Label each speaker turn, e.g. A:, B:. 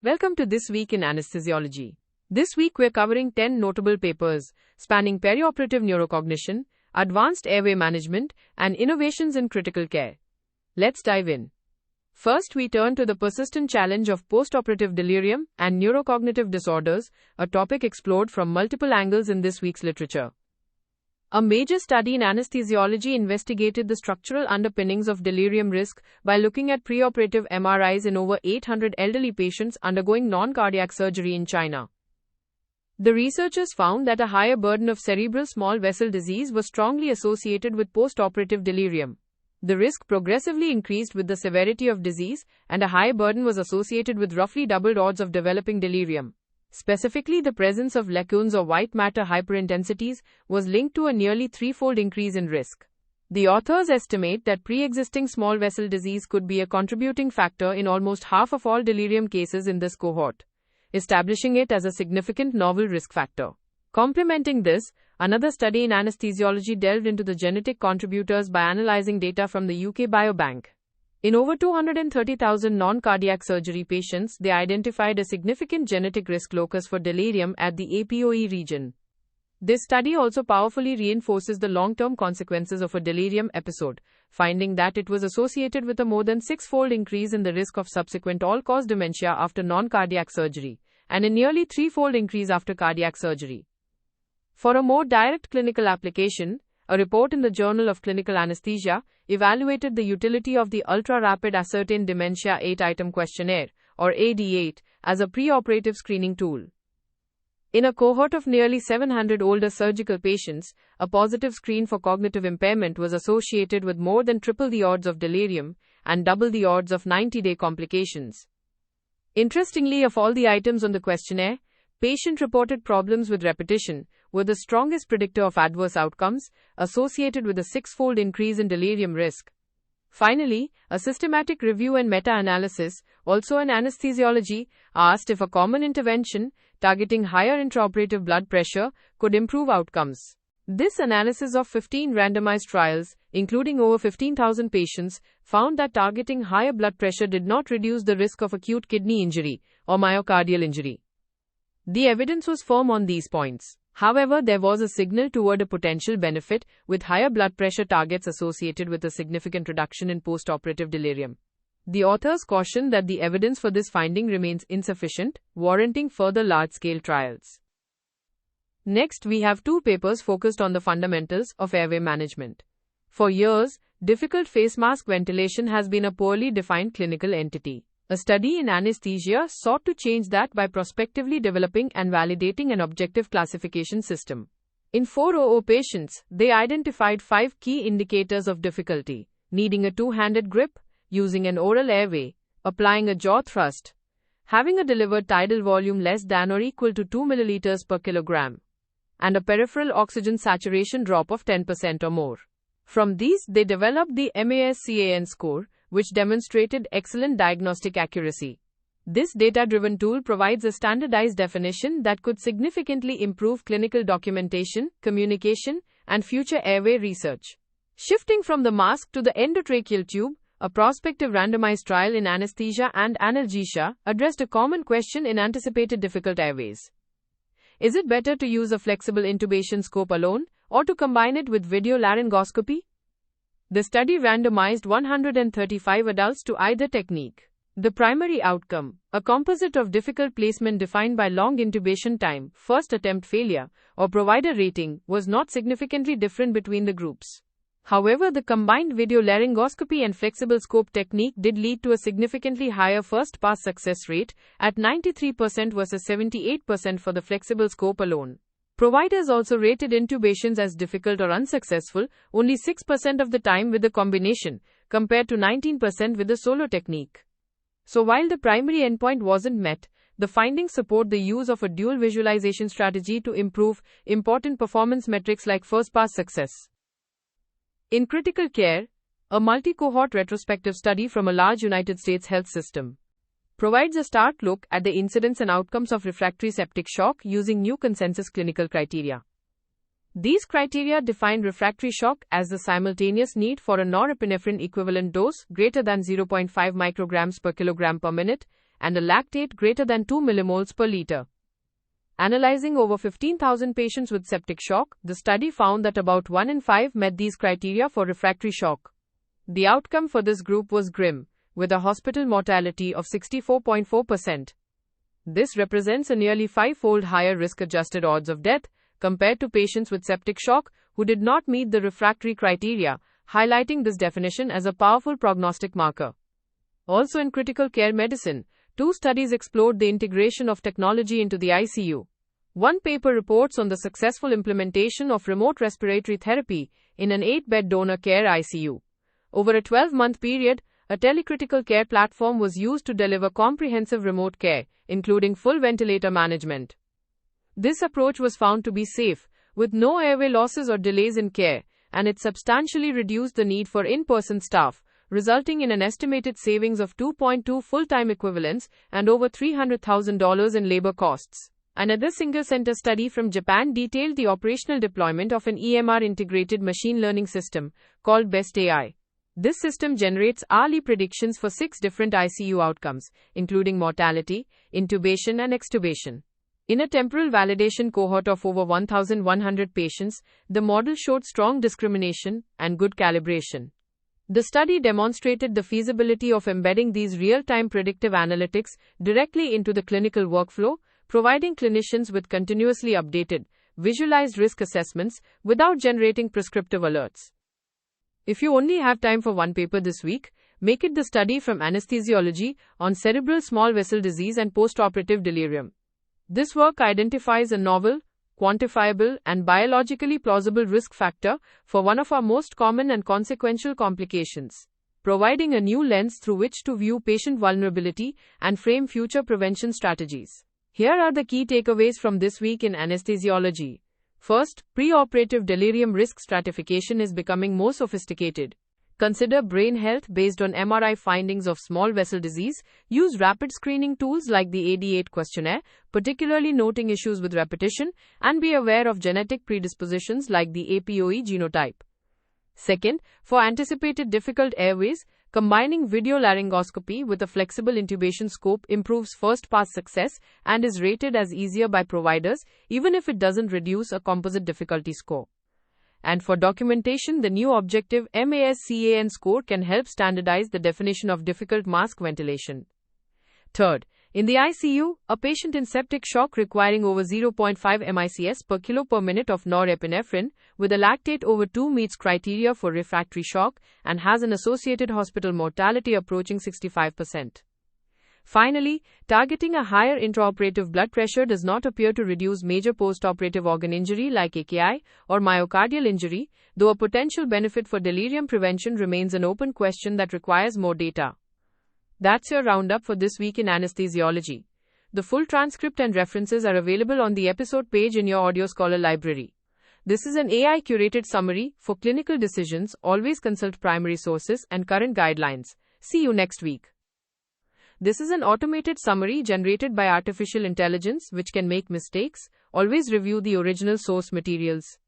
A: Welcome to This Week in Anesthesiology. This week we're covering 10 notable papers spanning perioperative neurocognition, advanced airway management, and innovations in critical care. Let's dive in. First, we turn to the persistent challenge of postoperative delirium and neurocognitive disorders, a topic explored from multiple angles in this week's literature. A major study in anesthesiology investigated the structural underpinnings of delirium risk by looking at preoperative MRIs in over 800 elderly patients undergoing non-cardiac surgery in China. The researchers found that a higher burden of cerebral small vessel disease was strongly associated with postoperative delirium. The risk progressively increased with the severity of disease, and a high burden was associated with roughly doubled odds of developing delirium. Specifically, the presence of lacunes or white matter hyperintensities was linked to a nearly threefold increase in risk. The authors estimate that pre-existing small vessel disease could be a contributing factor in almost half of all delirium cases in this cohort, establishing it as a significant novel risk factor. Complementing this, another study in anesthesiology delved into the genetic contributors by analyzing data from the UK Biobank. In over 230,000 non-cardiac surgery patients, they identified a significant genetic risk locus for delirium at the APOE region. This study also powerfully reinforces the long-term consequences of a delirium episode, finding that it was associated with a more than six-fold increase in the risk of subsequent all-cause dementia after non-cardiac surgery, and a nearly threefold increase after cardiac surgery. For a more direct clinical application, a report in the Journal of Clinical Anesthesia evaluated the utility of the Ultra-Rapid Ascertained Dementia 8-Item Questionnaire, or AD8, as a preoperative screening tool. In a cohort of nearly 700 older surgical patients, a positive screen for cognitive impairment was associated with more than triple the odds of delirium and double the odds of 90-day complications. Interestingly, of all the items on the questionnaire, patient-reported problems with repetition were the strongest predictor of adverse outcomes, associated with a six-fold increase in delirium risk. Finally, a systematic review and meta-analysis, also in anesthesiology, asked if a common intervention targeting higher intraoperative blood pressure could improve outcomes. This analysis of 15 randomized trials, including over 15,000 patients, found that targeting higher blood pressure did not reduce the risk of acute kidney injury or myocardial injury. The evidence was firm on these points. However, there was a signal toward a potential benefit, with higher blood pressure targets associated with a significant reduction in postoperative delirium. The authors caution that the evidence for this finding remains insufficient, warranting further large-scale trials. Next, we have two papers focused on the fundamentals of airway management. For years, difficult face mask ventilation has been a poorly defined clinical entity. A study in anesthesia sought to change that by prospectively developing and validating an objective classification system. In 400 patients, they identified 5 key indicators of difficulty: needing a two-handed grip, using an oral airway, applying a jaw thrust, having a delivered tidal volume less than or equal to 2 milliliters per kilogram, and a peripheral oxygen saturation drop of 10% or more. From these, they developed the MASCAN score, which demonstrated excellent diagnostic accuracy. This data-driven tool provides a standardized definition that could significantly improve clinical documentation, communication, and future airway research. Shifting from the mask to the endotracheal tube, a prospective randomized trial in anesthesia and analgesia addressed a common question in anticipated difficult airways. Is it better to use a flexible intubation scope alone, or to combine it with video laryngoscopy? The study randomized 135 adults to either technique. The primary outcome, a composite of difficult placement defined by long intubation time, first attempt failure, or provider rating, was not significantly different between the groups. However, the combined video laryngoscopy and flexible scope technique did lead to a significantly higher first-pass success rate, at 93% versus 78% for the flexible scope alone. Providers also rated intubations as difficult or unsuccessful only 6% of the time with the combination, compared to 19% with the solo technique. So while the primary endpoint wasn't met, the findings support the use of a dual visualization strategy to improve important performance metrics like first-pass success. In critical care, a multi-cohort retrospective study from a large United States health system provides a stark look at the incidence and outcomes of refractory septic shock using new consensus clinical criteria. These criteria define refractory shock as the simultaneous need for a norepinephrine equivalent dose greater than 0.5 micrograms per kilogram per minute and a lactate greater than 2 millimoles per liter. Analyzing over 15,000 patients with septic shock, the study found that about 1 in 5 met these criteria for refractory shock. The outcome for this group was grim, with a hospital mortality of 64.4%. This represents a nearly 5-fold higher risk-adjusted odds of death compared to patients with septic shock who did not meet the refractory criteria, highlighting this definition as a powerful prognostic marker. Also in critical care medicine, 2 studies explored the integration of technology into the ICU. One paper reports on the successful implementation of remote respiratory therapy in an 8-bed donor care ICU. Over a 12-month period, a telecritical care platform was used to deliver comprehensive remote care, including full ventilator management. This approach was found to be safe, with no airway losses or delays in care, and it substantially reduced the need for in-person staff, resulting in an estimated savings of 2.2 full-time equivalents and over $300,000 in labor costs. Another single-center study from Japan detailed the operational deployment of an EMR-integrated machine learning system called BEST AI. This system generates hourly predictions for 6 different ICU outcomes, including mortality, intubation, and extubation. In a temporal validation cohort of over 1,100 patients, the model showed strong discrimination and good calibration. The study demonstrated the feasibility of embedding these real-time predictive analytics directly into the clinical workflow, providing clinicians with continuously updated, visualized risk assessments without generating prescriptive alerts. If you only have time for one paper this week, make it the study from Anesthesiology on cerebral small vessel disease and postoperative delirium. This work identifies a novel, quantifiable, and biologically plausible risk factor for one of our most common and consequential complications, providing a new lens through which to view patient vulnerability and frame future prevention strategies. Here are the key takeaways from this week in anesthesiology. First, preoperative delirium risk stratification is becoming more sophisticated. Consider brain health based on MRI findings of small vessel disease. Use rapid screening tools like the AD8 questionnaire, particularly noting issues with repetition, and be aware of genetic predispositions like the APOE genotype. Second, for anticipated difficult airways, combining video laryngoscopy with a flexible intubation scope improves first-pass success and is rated as easier by providers, even if it doesn't reduce a composite difficulty score. And for documentation, the new objective MASCAN score can help standardize the definition of difficult mask ventilation. Third, in the ICU, a patient in septic shock requiring over 0.5 MICS per kilo per minute of norepinephrine with a lactate over 2 meets criteria for refractory shock and has an associated hospital mortality approaching 65%. Finally, targeting a higher intraoperative blood pressure does not appear to reduce major postoperative organ injury like AKI or myocardial injury, though a potential benefit for delirium prevention remains an open question that requires more data. That's your roundup for this week in anesthesiology. The full transcript and references are available on the episode page in your Audio Scholar library. This is an AI-curated summary. For clinical decisions, always consult primary sources and current guidelines. See you next week. This is an automated summary generated by artificial intelligence which can make mistakes. Always review the original source materials.